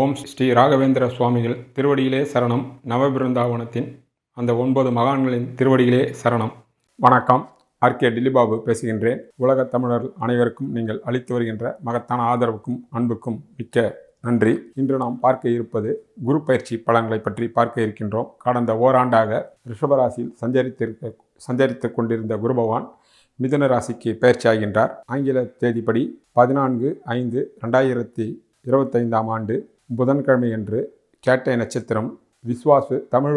ஓம் ஸ்ரீ ராகவேந்திர சுவாமிகள் திருவடியிலே சரணம். நவபிருந்தாவனத்தின் அந்த 9 மகான்களின் திருவடியிலே சரணம். வணக்கம். ஆர்கே டில்லிபாபு பேசுகின்றேன். உலகத் தமிழர்கள் அனைவருக்கும் நீங்கள் அளித்து வருகின்ற மகத்தான ஆதரவுக்கும் அன்புக்கும் மிக்க நன்றி. இன்று நாம் பார்க்க இருப்பது குரு பயிற்சி பலன்களை பற்றி பார்க்க இருக்கின்றோம். கடந்த ஓராண்டாக ரிஷபராசியில் சஞ்சரித்து கொண்டிருந்த குரு பகவான் மிதுன ராசிக்கு பயிற்சி ஆகின்றார். ஆங்கில தேதிப்படி 14/5/2025 ஆண்டு புதன்கிழமையன்று கேட்டை நட்சத்திரம், விஸ்வாசு தமிழ்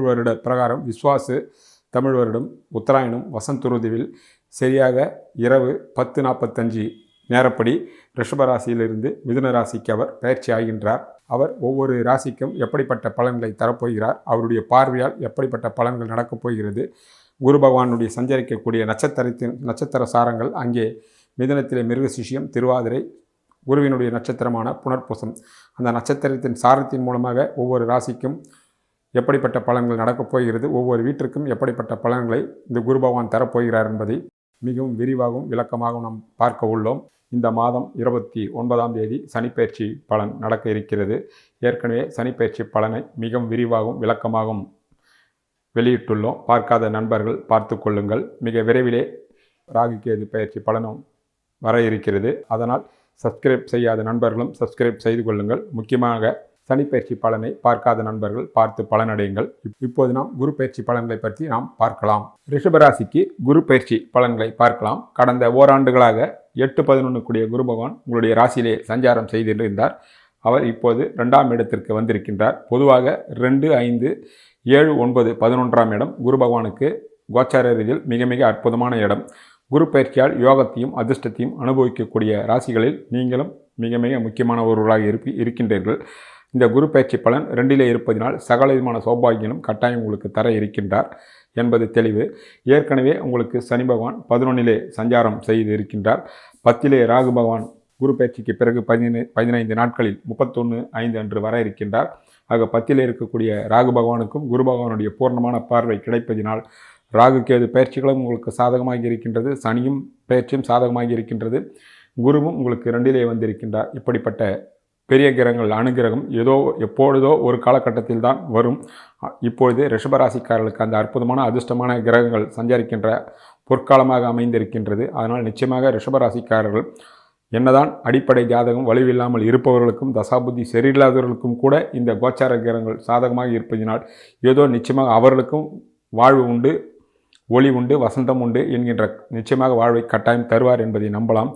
வருட பிரகாரம் விஸ்வாசு தமிழ் வருடம் உத்தராயணம் வசந்தருதுவில் சரியாக இரவு 10:45 நேரப்படி ரிஷபராசியிலிருந்து மிதுன ராசிக்கு அவர் பயிற்சி ஆகின்றார். அவர் ஒவ்வொரு ராசிக்கும் எப்படிப்பட்ட பலன்களை தரப்போகிறார், அவருடைய பார்வையால் எப்படிப்பட்ட பலன்கள் நடக்கப் போகிறது, குரு பகவானுடைய சஞ்சரிக்கக்கூடிய நட்சத்திர சாரங்கள் அங்கே மிதுனத்திலே மிருகசிஷியம், திருவாதிரை, குருவினுடைய நட்சத்திரமான புனர்பூசம், அந்த நட்சத்திரத்தின் சாரத்தின் மூலமாக ஒவ்வொரு ராசிக்கும் எப்படிப்பட்ட பலன்கள் நடக்கப் போகிறது, ஒவ்வொரு வீட்டிற்கும் எப்படிப்பட்ட பலன்களை இந்த குரு பகவான் தரப்போகிறார் என்பதை மிகவும் விரிவாகவும் விளக்கமாகவும் நாம் பார்க்க உள்ளோம். இந்த மாதம் 29ஆம் தேதி சனிப்பெயர்ச்சி பலன் நடக்க இருக்கிறது. ஏற்கனவே சனிப்பெயர்ச்சி பலனை மிகவும் விரிவாகவும் விளக்கமாகவும் வெளியிட்டுள்ளோம். பார்க்காத நண்பர்கள் பார்த்து கொள்ளுங்கள். மிக விரைவிலே ராகு கேது பயிற்சி பலனும் வர இருக்கிறது. அதனால் சப்ஸ்கிரைப் செய்யாத நண்பர்களும் சப்ஸ்கிரைப் செய்து கொள்ளுங்கள். முக்கியமாக சனிப்பயிற்சி பலனை பார்க்காத நண்பர்கள் பார்த்து பலனடையுங்கள். இப்போது நாம் குரு பயிற்சி பலன்களை பற்றி நாம் பார்க்கலாம். ரிஷபராசிக்கு குரு பயிற்சி பலன்களை பார்க்கலாம். கடந்த ஓராண்டுகளாக 8-11 கூடிய குரு பகவான் உங்களுடைய ராசியிலே சஞ்சாரம் செய்திருந்தார். அவர் இப்போது 2ஆம் இடத்திற்கு வந்திருக்கின்றார். பொதுவாக 2, 5, 7, 9, 11ஆம் இடம் குரு பகவானுக்கு கோச்சார ரீதியில் மிக மிக அற்புதமான இடம். குரு பயிற்சியால் யோகத்தையும் அதிர்ஷ்டத்தையும் அனுபவிக்கக்கூடிய ராசிகளில் நீங்களும் மிக மிக முக்கியமான ஒருவராக இருக்கின்றீர்கள். இந்த குரு பயிற்சி பலன் 2லே இருப்பதினால் சகல விதமான சௌபாகியனும் கட்டாயம் உங்களுக்கு தர இருக்கின்றார் என்பது தெளிவு. ஏற்கனவே உங்களுக்கு சனி பகவான் 11லே சஞ்சாரம் செய்து இருக்கின்றார். 10லே ராகு பகவான் குரு பயிற்சிக்கு பிறகு 15 நாட்களில் 31/5 அன்று வர இருக்கின்றார். ஆக 10லே இருக்கக்கூடிய ராகு பகவானுக்கும் குரு பகவானுடைய பூர்ணமான பார்வை கிடைப்பதினால் ராகு கேது பயிற்சிகளும் உங்களுக்கு சாதகமாகி இருக்கின்றது. சனியும் பயிற்சியும் சாதகமாகி இருக்கின்றது. குருவும் உங்களுக்கு 2லே வந்திருக்கின்றார். இப்படிப்பட்ட பெரிய கிரகங்கள் அனுகிரகம் எப்பொழுதோ ஒரு காலகட்டத்தில் தான் வரும். இப்பொழுது ரிஷபராசிக்காரர்களுக்கு அந்த அற்புதமான அதிர்ஷ்டமான கிரகங்கள் சஞ்சரிக்கின்ற பொற்காலமாக அமைந்திருக்கின்றது. அதனால் நிச்சயமாக ரிஷபராசிக்காரர்கள் என்னதான் அடிப்படை ஜாதகம் வலுவில்லாமல் இருப்பவர்களுக்கும் தசாபுத்தி சரியில்லாதவர்களுக்கும் கூட இந்த கோச்சார கிரகங்கள் சாதகமாக இருப்பதினால் ஏதோ நிச்சயமாக அவர்களுக்கும் வாழ்வு உண்டு, ஒளி உண்டு, வசந்தம் உண்டு என்கின்ற நிச்சயமாக வாழ்வை கட்டாயம் தருவார் என்பதை நம்பலாம்.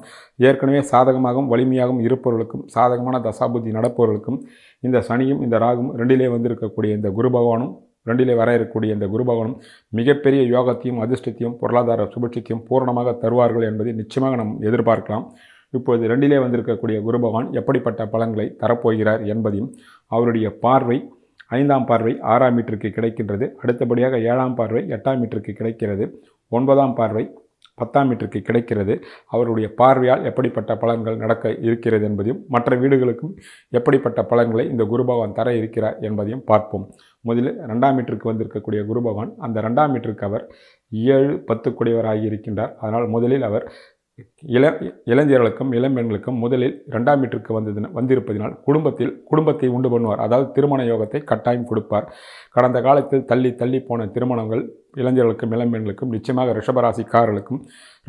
ஏற்கனவே சாதகமாகவும் வலிமையாகவும் இருப்பவர்களுக்கும் சாதகமான தசாபுத்தி நடப்பவர்களுக்கும் இந்த சனியும் இந்த ராகும் 2லே வந்திருக்கக்கூடிய இந்த குரு பகவானும் 2லே வர இருக்கக்கூடிய இந்த குரு பகவானும் மிகப்பெரிய யோகத்தையும் அதிர்ஷ்டத்தையும் பொருளாதார சுபிட்சத்தையும் பூரணமாக தருவார்கள் என்பதை நிச்சயமாக நாம் எதிர்பார்க்கலாம். இப்போது 2லே வந்திருக்கக்கூடிய குரு பகவான் எப்படிப்பட்ட பலன்களை தரப்போகிறார் என்பதையும் அவருடைய பார்வை 5ஆம் பார்வை 6ஆம் வீட்டிற்கு கிடைக்கின்றது. அடுத்தபடியாக 7ஆம் பார்வை 8ஆம் வீட்டிற்கு கிடைக்கிறது. 9ஆம் பார்வை 10ஆம் வீட்டிற்கு கிடைக்கிறது. அவருடைய பார்வையால் எப்படிப்பட்ட பலன்கள் நடக்க இருக்கிறது என்பதையும் மற்ற வீடுகளுக்கும் எப்படிப்பட்ட பலன்களை இந்த குரு பகவான் தர இருக்கிறார் என்பதையும் பார்ப்போம். முதலில் 2ஆம் வீட்டிற்கு வந்திருக்கக்கூடிய குரு பகவான் அந்த 2ஆம் வீட்டிற்கு அவர் 7, 10 கூடியவராகி இருக்கின்றார். அதனால் முதலில் அவர் இளைஞர்களுக்கும் இளம்பெண்களுக்கும் முதலில் 2ஆம் வீட்டிற்கு வந்திருப்பதினால் குடும்பத்தை உண்டு பண்ணுவார். அதாவது திருமண யோகத்தை கட்டாயம் கொடுப்பார். கடந்த காலத்தில் தள்ளி போன திருமணங்கள் இளைஞர்களுக்கும் இளம்பெண்களுக்கும் நிச்சயமாக ரிஷபராசிக்காரர்களுக்கும்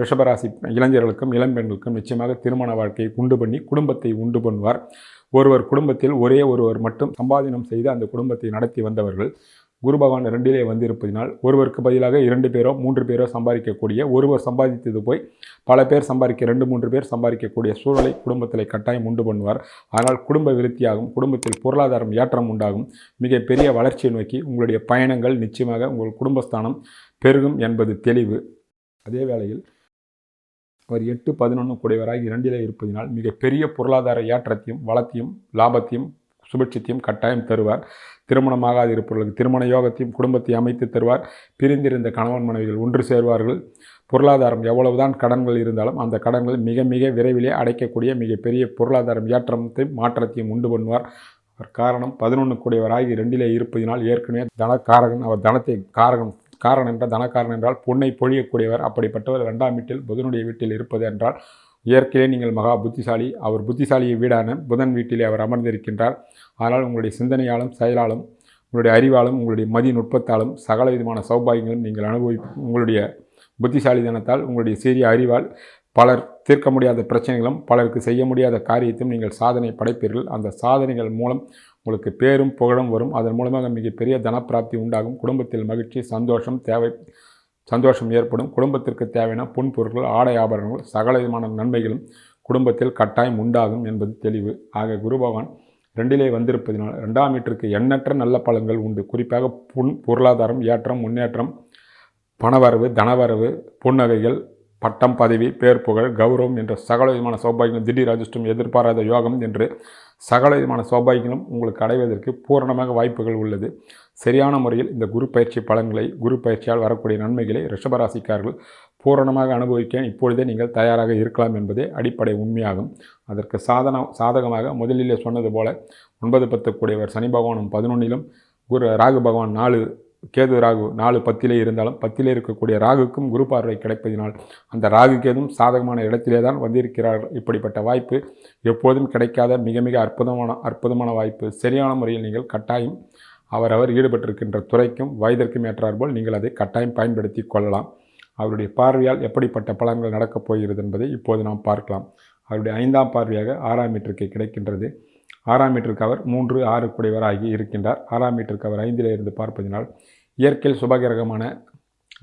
ரிஷபராசி இளைஞர்களுக்கும் இளம்பெண்களுக்கும் நிச்சயமாக திருமண வாழ்க்கையை உண்டு பண்ணி குடும்பத்தை உண்டு பண்ணுவார். ஒருவர் குடும்பத்தில் ஒருவர் மட்டும் சம்பாதனம் செய்து அந்த குடும்பத்தை நடத்தி வந்தவர்கள் குரு பகவான் 2லே வந்திருப்பதினால் ஒருவருக்கு பதிலாக 2 பேரோ 3 பேரோ சம்பாதிக்கக்கூடிய, ஒருவர் சம்பாதித்தது போய் பல பேர் சம்பாதிக்க 2-3 பேர் சம்பாதிக்கக்கூடிய சூழலை குடும்பத்தில் கட்டாயம் உண்டு பண்ணுவார். ஆனால் குடும்ப விருத்தியாகும், குடும்பத்தில் பொருளாதாரம் ஏற்றம் உண்டாகும், மிகப்பெரிய வளர்ச்சியை நோக்கி உங்களுடைய பயணங்கள் நிச்சயமாக உங்கள் குடும்பஸ்தானம் பெருகும் என்பது தெளிவு. அதே வேளையில் அவர் 8-11 கூடியவராகி 2லே இருப்பதினால் மிகப்பெரிய பொருளாதார ஏற்றத்தையும் வளத்தையும் லாபத்தையும் சுபிட்சத்தையும் கட்டாயம் தருவார். திருமணமாகாது இருப்பவர்களுக்கு திருமண யோகத்தையும் குடும்பத்தை அமைத்து தருவார். பிரிந்திருந்த கணவன் மனைவிகள் ஒன்று சேர்வார்கள். பொருளாதாரம் எவ்வளவுதான் கடன்கள் இருந்தாலும் அந்த கடன்கள் மிக மிக விரைவிலே அடைக்கக்கூடிய மிகப்பெரிய பொருளாதாரம் ஏற்றத்தையும் மாற்றத்தையும் உண்டு பண்ணுவார். அவர் காரணம் 11 கூடியவராகி 2லே இருப்பதினால் ஏற்கனவே தனக்காரகன், அவர் தனத்தை காரணம் என்ற தனக்காரன் என்றால் பொன்னை பொழியக்கூடியவர். அப்படிப்பட்டவர் 2ஆம் வீட்டில் புதனுடைய வீட்டில் இருப்பது என்றால் இயற்கையிலே நீங்கள் மகா புத்திசாலி. அவர் புத்திசாலியை வீடான புதன் வீட்டிலே அவர் அமர்ந்திருக்கின்றார். ஆனால் உங்களுடைய சிந்தனையாலும் செயலாலும் உங்களுடைய அறிவாலும் உங்களுடைய மதி நுட்பத்தாலும் சகல விதமான சௌபாகியங்களும் நீங்கள் உங்களுடைய புத்திசாலித்தனத்தால் உங்களுடைய சீரிய அறிவால் பலர் தீர்க்க முடியாத பிரச்சனைகளும் பலருக்கு செய்ய முடியாத காரியத்தையும் நீங்கள் சாதனை படைப்பீர்கள். அந்த சாதனைகள் மூலம் உங்களுக்கு பேரும் புகழும் வரும். அதன் மூலமாக மிகப்பெரிய தனப்பிராப்தி உண்டாகும். குடும்பத்தில் மகிழ்ச்சி சந்தோஷம் ஏற்படும். குடும்பத்திற்கு தேவையான பொன்பொருட்கள் ஆடை ஆபரணங்கள் சகல விதமான நன்மைகளும் குடும்பத்தில் கட்டாயம் உண்டாகும் என்பது தெளிவு. ஆக குரு பகவான் 2லே வந்திருப்பதினால் 2ஆம் வீட்டிற்கு எண்ணற்ற நல்ல பலன்கள் உண்டு. குறிப்பாக பொருளாதாரம் ஏற்றம், முன்னேற்றம், பணவரவு, தனவரவு, புன்னகைகள், பட்டம், பதவி, பேர், புகழ், கௌரவம் என்ற சகல விதமான சௌபாகியம், திடீர் அதிர்ஷ்டம், எதிர்பாராத யோகம் என்று சகல விதமான சௌபாகியங்களும் உங்களுக்கு அடைவதற்கு பூரணமாக வாய்ப்புகள் உள்ளது. சரியான முறையில் இந்த குரு பயிற்சி பலன்களை, குரு பயிற்சியால் வரக்கூடிய நன்மைகளை ரிஷபராசிக்காரர்கள் பூரணமாக அனுபவிக்க இப்பொழுதே நீங்கள் தயாராக இருக்கலாம் என்பதே அடிப்படை உண்மையாகும். அதற்கு சாதகமாக முதலிலே சொன்னது போல 9, 10 கூடியவர் சனி பகவானும் 11லும், ராகு பகவான் 4, கேது ராகு 4, 10லே இருந்தாலும் 10லே இருக்கக்கூடிய ராகுக்கும் குரு பார்வை கிடைப்பதினால் அந்த ராகு கேதும் சாதகமான இடத்திலே தான் வந்திருக்கிறார்கள். இப்படிப்பட்ட வாய்ப்பு எப்போதும் கிடைக்காத மிக மிக அற்புதமான வாய்ப்பு. சரியான முறையில் நீங்கள் கட்டாயம் அவரவர் ஈடுபட்டிருக்கின்ற துறைக்கும் வயதிற்கும் ஏற்றாற்போல் நீங்கள் அதை கட்டாயம் பயன்படுத்தி கொள்ளலாம். அவருடைய பார்வையால் எப்படிப்பட்ட பலன்கள் நடக்கப் போகிறது என்பதை இப்போது நாம் பார்க்கலாம். அவருடைய 5ஆம் பார்வையாக 6ஆம் வீட்டிற்கு கிடைக்கின்றது. 6ஆம் வீட்டிற்கு அவர் 3, 6 கூடியவராகி இருக்கின்றார். 6ஆம் வீட்டிற்கு அவர் 5லே இருந்து பார்ப்பதினால் இயற்கையில் சுபகிரகமான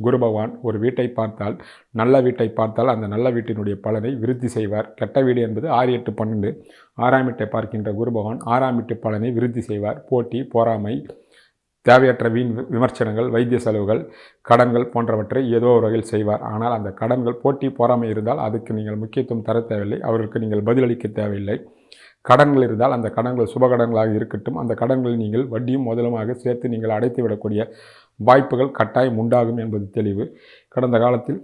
குரு பகவான் ஒரு வீட்டை பார்த்தால், நல்ல வீட்டை பார்த்தால் அந்த நல்ல வீட்டினுடைய பலனை விருத்தி செய்வார். கெட்ட வீடு என்பது 6, 8, 12. 6ஆம் வீட்டை பார்க்கின்ற குரு பகவான் 6ஆம் வீட்டு பலனை விருத்தி செய்வார். போட்டி, பொறாமை, தேவையற்ற வீண் விமர்சனங்கள், வைத்திய செலவுகள், கடன்கள் போன்றவற்றை ஏதோ ஒரு வகையில் செய்வார். ஆனால் அந்த கடன்கள், போட்டி, பொறாமை இருந்தால் அதுக்கு நீங்கள் முக்கியத்துவம் தர தேவையில்லை. அவருக்கு நீங்கள் பதிலளிக்க தேவையில்லை. கடன்கள் இருந்தால் அந்த கடன்கள் சுப கடன்களாக இருக்கட்டும். அந்த கடன்களை நீங்கள் வட்டியும் முதலுமாக சேர்த்து நீங்கள் அடைத்து விடக்கூடிய வாய்ப்புகள் கட்டாயம் உண்டாகும் என்பது தெளிவு. கடந்த காலத்தில்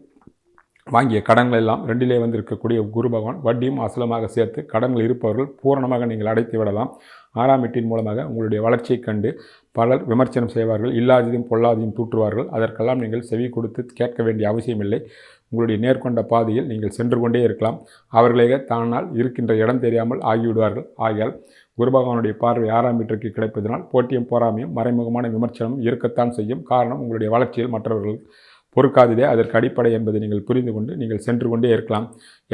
வாங்கிய கடன்கள் எல்லாம் 2லே வந்திருக்கக்கூடிய குரு பகவான் வட்டியும் அசலமாக சேர்த்து கடன்கள் இருப்பவர்கள் பூரணமாக நீங்கள் அடைத்து விடலாம். 6ஆம் வீட்டின் மூலமாக உங்களுடைய வளர்ச்சியை கண்டு பலர் விமர்சனம் செய்வார்கள். இல்லாததையும் பொல்லாதையும் தூற்றுவார்கள். அதற்கெல்லாம் நீங்கள் செவி கொடுத்து கேட்க வேண்டிய அவசியமில்லை. உங்களுடைய நேர்கொண்ட பாதையில் நீங்கள் சென்று கொண்டே இருக்கலாம். அவர்களே தானால் இருக்கின்ற இடம் தெரியாமல் ஆகிவிடுவார்கள். ஆகையால் குரு பகவானுடைய பார்வை 6ஆம் வீட்டிற்கு கிடைப்பதனால் போட்டியும் பொறாமையும் மறைமுகமான விமர்சனமும் இருக்கத்தான் செய்யும். காரணம் உங்களுடைய வளர்ச்சியில் மற்றவர்கள் பொறுக்காததே அதற்கு அடிப்படை என்பதை நீங்கள் புரிந்து கொண்டு நீங்கள் சென்று கொண்டே இருக்கலாம்.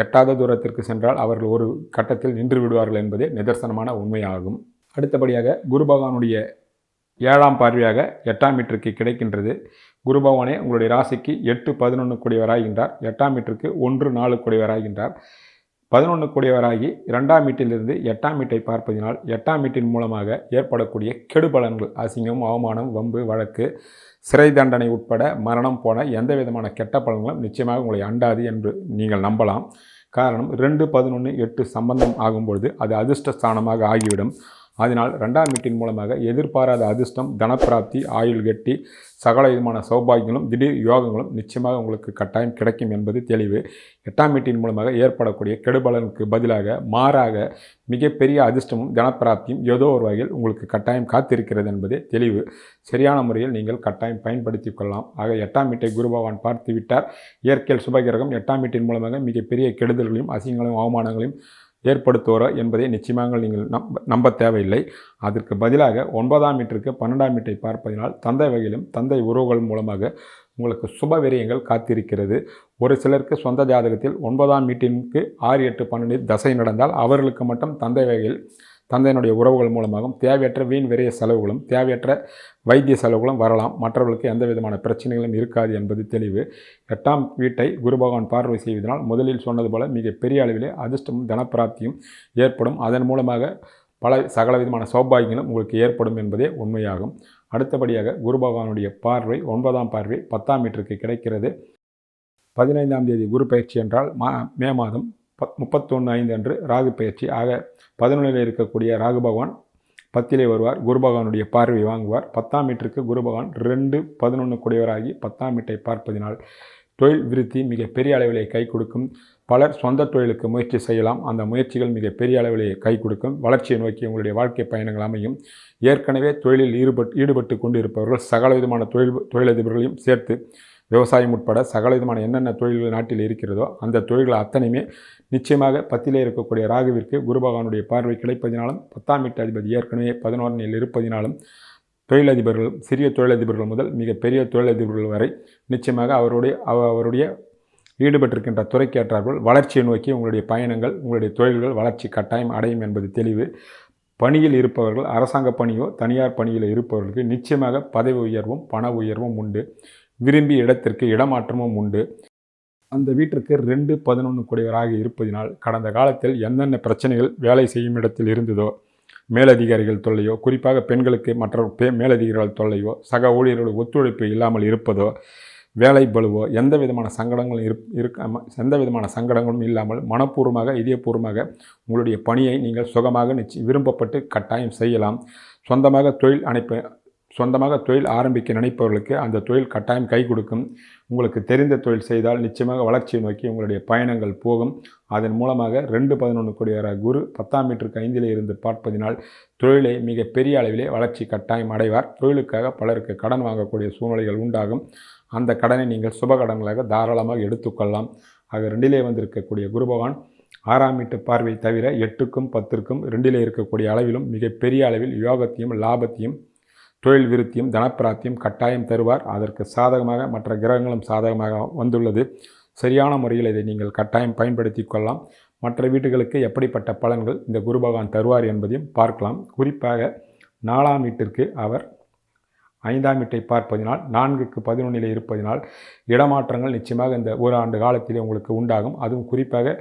எட்டாத தூரத்திற்கு சென்றால் அவர்கள் ஒரு கட்டத்தில் நின்று விடுவார்கள் என்பதே நிதர்சனமான உண்மையாகும். அடுத்தபடியாக குரு பகவானுடைய 7ஆம் பார்வையாக 8ஆம் வீட்டிற்கு கிடைக்கின்றது. குரு பகவானே உங்களுடைய ராசிக்கு 8, 11 கூடியவராகின்றார். 8ஆம் வீட்டிற்கு 1, 4 கூடியவராகின்றார். 11 கூடியவராகி 2ஆம் வீட்டிலிருந்து 8ஆம் வீட்டை பார்ப்பதினால் 8ஆம் வீட்டின் மூலமாக ஏற்படக்கூடிய கெடுபலன்கள், அசிங்கம், அவமானம், வம்பு, வழக்கு, சிறை தண்டனை உட்பட மரணம் போன எந்த விதமான கெட்ட பலன்களும் நிச்சயமாக உங்களை அண்டாது என்று நீங்கள் நம்பலாம். காரணம் 2, 11, 8 சம்பந்தம் ஆகும்பொழுது அது அதிர்ஷ்ட ஸ்தானமாக ஆகிவிடும். அதனால் 2ஆம் வீட்டின் மூலமாக எதிர்பாராத அதிர்ஷ்டம், தனப்பிராப்தி, ஆயுள் கெட்டி, சகல விதமான சௌபாகியங்களும் திடீர் யோகங்களும் நிச்சயமாக உங்களுக்கு கட்டாயம் கிடைக்கும் என்பது தெளிவு. 8ஆம் வீட்டின் மூலமாக ஏற்படக்கூடிய கெடுபலனுக்கு பதிலாக மாறாக மிகப்பெரிய அதிர்ஷ்டமும் தனப்பிராப்தியும் ஏதோ ஒரு வகையில் உங்களுக்கு கட்டாயம் காத்திருக்கிறது என்பதே தெளிவு. சரியான முறையில் நீங்கள் கட்டாயம் பயன்படுத்தி கொள்ளலாம். ஆக 8ஆம் வீட்டை குரு பகவான் பார்த்து விட்டார். இயற்கையில் சுபகிரகம் 8ஆம் வீட்டின் மூலமாக மிகப்பெரிய கெடுதல்களையும் அசிங்கங்களையும் அவமானங்களையும் ஏற்படுத்துவோரோ என்பதை நிச்சயமாக நீங்கள் நம்ப தேவையில்லை. அதற்கு பதிலாக 9ஆம் வீட்டிற்கு 12ஆம் வீட்டை பார்ப்பதினால் தந்தை வகையிலும் தந்தை உறவுகள் மூலமாக உங்களுக்கு சுப விரயங்கள் காத்திருக்கிறது. ஒரு சிலருக்கு சொந்த ஜாதகத்தில் 9ஆம் வீட்டிற்கு 6, 8, 12 தசை நடந்தால் அவர்களுக்கு மட்டும் தந்தை வகையில் தந்தையினுடைய உறவுகள் மூலமாகவும் தேவையற்ற வீண் விரைய செலவுகளும் தேவையற்ற வைத்திய செலவுகளும் வரலாம். மற்றவர்களுக்கு எந்த விதமான பிரச்சனைகளும் இருக்காது என்பது தெளிவு. 8ஆம் வீட்டை குரு பகவான் பார்வை செய்வதனால் முதலில் சொன்னது போல மிக பெரிய அளவிலே அதிர்ஷ்டமும் தனப்பிராப்தியும் ஏற்படும். அதன் மூலமாக பல சகல விதமான சௌபாகியங்களும் உங்களுக்கு ஏற்படும் என்பதே உண்மையாகும். அடுத்தபடியாக குரு பகவானுடைய பார்வை 9ஆம் பார்வை 10ஆம் வீட்டிற்கு கிடைக்கிறது. 15ஆம் தேதி குரு பயிற்சி என்றால் மே மாதம் 31/5 அன்று ராகு பயிற்சி. ஆக 11ல் இருக்கக்கூடிய ராகு பகவான் 10லே வருவார். குரு பகவானுடைய பார்வை வாங்குவார். 10ஆம் வீட்டிற்கு குரு பகவான் 2, 11 கூடியவராகி 10ஆம் வீட்டை பார்ப்பதினால் தொழில் விருத்தி மிக பெரிய அளவிலே கை கொடுக்கும். பலர் சொந்த தொழிலுக்கு முயற்சி செய்யலாம். அந்த முயற்சிகள் மிக பெரிய அளவிலே கை கொடுக்கும். வளர்ச்சியை நோக்கி உங்களுடைய வாழ்க்கை பயணங்கள் அமையும். ஏற்கனவே தொழிலில் ஈடுபட்டு கொண்டு இருப்பவர்கள் சகல விதமான தொழிலதிபர்களையும் சேர்த்து விவசாயம் உட்பட சகலவிதமான என்னென்ன தொழில்கள் நாட்டில் இருக்கிறதோ அந்த தொழில்கள் அத்தனையுமே நிச்சயமாக 10லே இருக்கக்கூடிய ராகுவிற்கு குரு பகவானுடைய பார்வை கிடைப்பதினாலும் 10ஆம் வீட்டு அதிபதி ஏற்கனவே 11ல் இருப்பதினாலும் தொழிலதிபர்கள், சிறிய தொழிலதிபர்கள் முதல் மிகப்பெரிய தொழிலதிபர்கள் வரை நிச்சயமாக அவருடைய ஈடுபட்டிருக்கின்ற துறைக்கேற்றார்கள் வளர்ச்சியை நோக்கி உங்களுடைய பயணங்கள், உங்களுடைய தொழில்கள் வளர்ச்சி கட்டாயம் அடையும் என்பது தெளிவு. பணியில் இருப்பவர்கள், அரசாங்க பணியோ தனியார் பணியில் இருப்பவர்களுக்கு நிச்சயமாக பதவி உயர்வும் பண உயர்வும் உண்டு. விரும்பிய இடத்திற்கு இடமாற்றமும் உண்டு. அந்த வீட்டிற்கு 2-11 கூடியவராக இருப்பதினால் கடந்த காலத்தில் என்னென்ன பிரச்சனைகள் வேலை செய்யும் இடத்தில் இருந்ததோ, மேலதிகாரிகள் தொல்லையோ, குறிப்பாக பெண்களுக்கு மற்ற மேலதிகாரிகள் தொல்லையோ, சக ஊழியர்கள் ஒத்துழைப்பு இல்லாமல் இருப்பதோ, வேலை பளுவோ, எந்த விதமான சங்கடங்களும் இல்லாமல் மனப்பூர்வமாக இதயபூர்வமாக உங்களுடைய பணியை நீங்கள் சுகமாக விரும்பப்பட்டு கட்டாயம் செய்யலாம். சொந்தமாக தொழில் ஆரம்பிக்க நினைப்பவர்களுக்கு அந்த தொழில் கட்டாயம் கை கொடுக்கும். உங்களுக்கு தெரிந்த தொழில் செய்தால் நிச்சயமாக வளர்ச்சியை நோக்கி உங்களுடைய பயணங்கள் போகும். அதன் மூலமாக 2-11 கூடிய குரு 10ஆம் வீட்டிற்கு 5லே இருந்து பார்ப்பதினால் தொழிலை மிக பெரிய அளவிலே வளர்ச்சி கட்டாயம் அடைவார். தொழிலுக்காக பலருக்கு கடன் வாங்கக்கூடிய சூழ்நிலைகள் உண்டாகும். அந்த கடனை நீங்கள் சுப கடன்களாக தாராளமாக எடுத்துக்கொள்ளலாம். ஆக 2லே வந்திருக்கக்கூடிய குரு பகவான் 6ஆம் வீட்டு பார்வை தவிர 8க்கும் 10க்கும் 2லே இருக்கக்கூடிய அளவிலும் மிகப்பெரிய அளவில் யோகத்தையும் லாபத்தையும் தொழில் விருத்தியும் தனப்பிராப்தியும் கட்டாயம் தருவார். அதற்கு சாதகமாக மற்ற கிரகங்களும் சாதகமாக வந்துள்ளது. சரியான முறையில் இதை நீங்கள் கட்டாயம் பயன்படுத்தி கொள்ளலாம். மற்ற வீட்டுகளுக்கு எப்படிப்பட்ட பலன்கள் இந்த குரு பகவான் தருவார் என்பதையும் பார்க்கலாம். குறிப்பாக 4ஆம் வீட்டிற்கு அவர் 5ஆம் வீட்டை பார்ப்பதினால் 4க்கு 11லே இருப்பதினால் இடமாற்றங்கள் நிச்சயமாக இந்த ஒரு ஆண்டு காலத்திலே உங்களுக்கு உண்டாகும். அதுவும் குறிப்பாக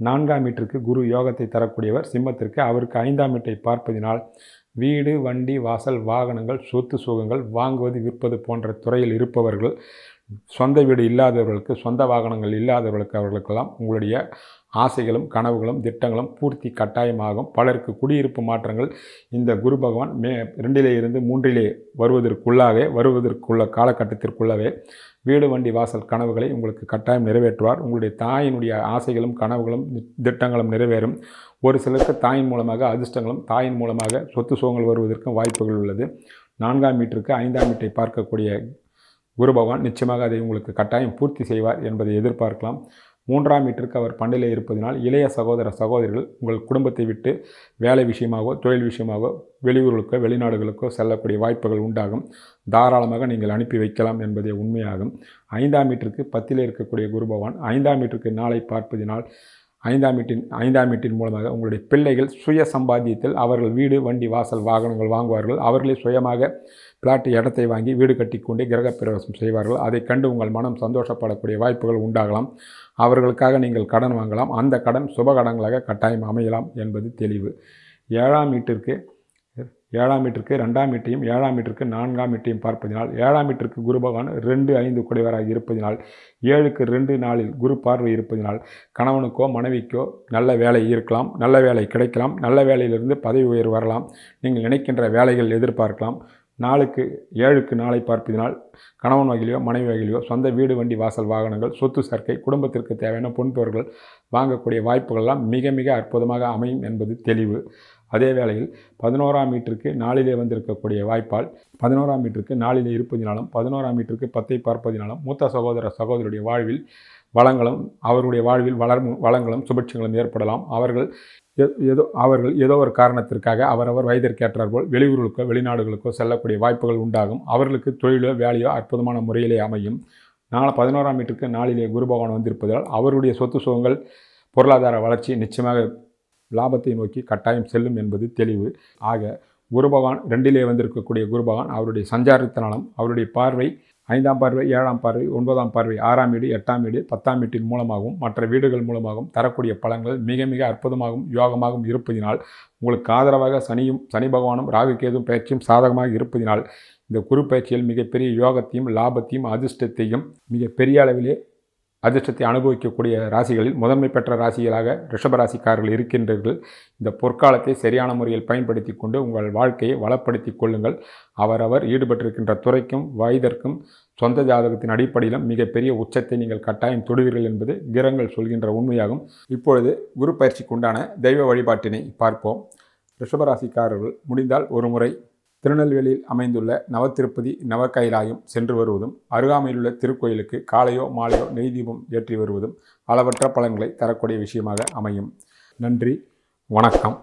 4ஆம் வீட்டிற்கு குரு யோகத்தை தரக்கூடியவர் சிம்மத்திற்கு. அவருக்கு 5ஆம் வீட்டை பார்ப்பதினால் வீடு, வண்டி, வாசல், வாகனங்கள், சொத்து சுகங்கள் வாங்குவது விற்பது போன்ற துறையில் இருப்பவர்கள், சொந்த வீடு இல்லாதவர்களுக்கு, சொந்த வாகனங்கள் இல்லாதவர்களுக்கு, அவர்களுக்கெல்லாம் உங்களுடைய ஆசைகளும் கனவுகளும் திட்டங்களும் பூர்த்தி கட்டாயமாகும். பலருக்கு குடியிருப்பு மாற்றங்கள் இந்த குரு பகவான் 2லே இருந்து 3லே வருவதற்குள்ள காலகட்டத்திற்குள்ளவே வீடு, வண்டி, வாசல் கனவுகளை உங்களுக்கு கட்டாயம் நிறைவேற்றுவார். உங்களுடைய தாயினுடைய ஆசைகளும் கனவுகளும் திட்டங்களும் நிறைவேறும். ஒரு சிலருக்கு தாயின் மூலமாக அதிர்ஷ்டங்களும் தாயின் மூலமாக சொத்து சுகங்கள் வருவதற்கும் வாய்ப்புகள் உள்ளது. 4ஆம் வீட்டிற்கு 5ஆம் வீட்டை பார்க்கக்கூடிய குரு பகவான் நிச்சயமாக அதை உங்களுக்கு கட்டாயம் பூர்த்தி செய்வார் என்பதை எதிர்பார்க்கலாம். 3ஆம் வீட்டிற்கு அவர் 12லே இருப்பதனால் இளைய சகோதரிகள் உங்கள் குடும்பத்தை விட்டு வேலை விஷயமாகவோ தொழில் விஷயமாகவோ வெளியூர்களுக்கோ வெளிநாடுகளுக்கோ செல்லக்கூடிய வாய்ப்புகள் உண்டாகும். தாராளமாக நீங்கள் அனுப்பி வைக்கலாம் என்பதே உண்மையாகும். 5ஆம் வீட்டிற்கு 10லே இருக்கக்கூடிய குரு பகவான் 5ஆம் வீட்டிற்கு நாளை பார்ப்பதினால் 5ஆம் வீட்டின் மூலமாக உங்களுடைய பிள்ளைகள் சுய சம்பாத்தியத்தில் அவர்கள் வீடு, வண்டி, வாசல், வாகனங்கள் வாங்குவார்கள். அவர்களே சுயமாக பிளாட்டு இடத்தை வாங்கி வீடு கட்டிக்கொண்டே கிரகப்பிரவேசம் செய்வார்கள். அதை கண்டு உங்கள் மனம் சந்தோஷப்படக்கூடிய வாய்ப்புகள் உண்டாகலாம். அவர்களுக்காக நீங்கள் கடன் வாங்கலாம். அந்த கடன் சுப கடன்களாக கட்டாயம் அமையலாம் என்பது தெளிவு. 7ஆம் வீட்டிற்கு 2ஆம் வீட்டையும் 7ஆம் வீட்டிற்கு 4ஆம் வீட்டையும் பார்ப்பதினால் 7ஆம் வீட்டிற்கு குரு பகவான் 2-5 கூடியவராக இருப்பதினால் 7க்கு 2 நாளில் குரு பார்வை இருப்பதினால் கணவனுக்கோ மனைவிக்கோ நல்ல வேலை இருக்கலாம், நல்ல வேலை கிடைக்கலாம், நல்ல வேலையிலிருந்து பதவி உயர்வு வரலாம், நீங்கள் நினைக்கின்ற வேலைகள் எதிர்பார்க்கலாம். 7க்கு நாளை பார்ப்பதினால் கணவன் வகையிலையோ மனைவி வகையிலையோ சொந்த வீடு, வண்டி, வாசல், வாகனங்கள், சொத்து சேர்க்கை, குடும்பத்திற்கு தேவையான பொன்பொருட்கள் வாங்கக்கூடிய வாய்ப்புகள்லாம் மிக மிக அற்புதமாக அமையும் என்பது தெளிவு. அதே வேளையில் 11ஆம் வீட்டிற்கு 4லே வந்திருக்கக்கூடிய வாய்ப்பால் 11ஆம் வீட்டிற்கு 4லே இருப்பதினாலும் 11ஆம் வீட்டிற்கு 10ஐ பார்ப்பதினாலும் மூத்த சகோதரருடைய வாழ்வில் வளங்களும் அவருடைய வாழ்வில் வளங்களும் சுபிட்சங்களும் ஏற்படலாம். அவர்கள் ஏதோ ஒரு காரணத்திற்காக அவரவர் வயதிற்கேற்றாற்போல் வெளியூர்களுக்கோ வெளிநாடுகளுக்கோ செல்லக்கூடிய வாய்ப்புகள் உண்டாகும். அவர்களுக்கு தொழிலோ வேலையோ அற்புதமான முறையிலே அமையும். 11ஆம் வீட்டிற்கு 4லே குரு பகவான் வந்திருப்பதால் அவருடைய சொத்து சுகங்கள் பொருளாதார வளர்ச்சி நிச்சயமாக லாபத்தை நோக்கி கட்டாயம் செல்லும் என்பது தெளிவு. ஆக குரு பகவான் 2லே வந்திருக்கக்கூடிய குரு பகவான் அவருடைய சஞ்சாரத்தினாலும் அவருடைய பார்வை 5ஆம் பார்வை, 7ஆம் பார்வை, 9ஆம் பார்வை, 6ஆம் வீடு, 8ஆம் வீடு, 10ஆம் வீட்டின் மூலமாகவும் மற்ற வீடுகள் மூலமாகவும் தரக்கூடிய பலன்கள் மிக மிக அற்புதமாகவும் யோகமாகவும் இருப்பதினால் உங்களுக்கு ஆதரவாக சனி பகவானும் ராகு கேதுவும் பயிற்சியும் சாதகமாக இருப்பதினால் இந்த குரு பயிற்சியில் மிகப்பெரிய யோகத்தையும் லாபத்தையும் அதிர்ஷ்டத்தையும் மிகப்பெரிய அளவிலே அதிர்ஷ்டத்தை அனுபவிக்கக்கூடிய ராசிகளில் முதன்மை பெற்ற ராசிகளாக ரிஷபராசிக்காரர்கள் இருக்கின்றீர்கள். இந்த பொற்காலத்தை சரியான முறையில் பயன்படுத்தி கொண்டு உங்கள் வாழ்க்கையை வளப்படுத்தி கொள்ளுங்கள். அவரவர் ஈடுபட்டிருக்கின்ற துறைக்கும் வயதிற்கும் சொந்த ஜாதகத்தின் அடிப்படையிலும் மிகப்பெரிய உச்சத்தை நீங்கள் கட்டாயம் தொடுவீர்கள் என்பது கிரகங்கள் சொல்கின்ற உண்மையாகும். இப்பொழுது குரு பயிற்சிக்கு உண்டான தெய்வ வழிபாட்டினை பார்ப்போம். ரிஷபராசிக்காரர்கள் முடிந்தால் ஒரு முறை திருநெல்வேலியில் அமைந்துள்ள நவத்திருப்பதி நவகைலாயம் சென்று வருவதும் அருகாமையிலுள்ள திருக்கோயிலுக்கு காலையோ மாலையோ நெய் தீபம் ஏற்றி வருவதும் அளவற்ற பலன்களை தரக்கூடிய விஷயமாக அமையும். நன்றி, வணக்கம்.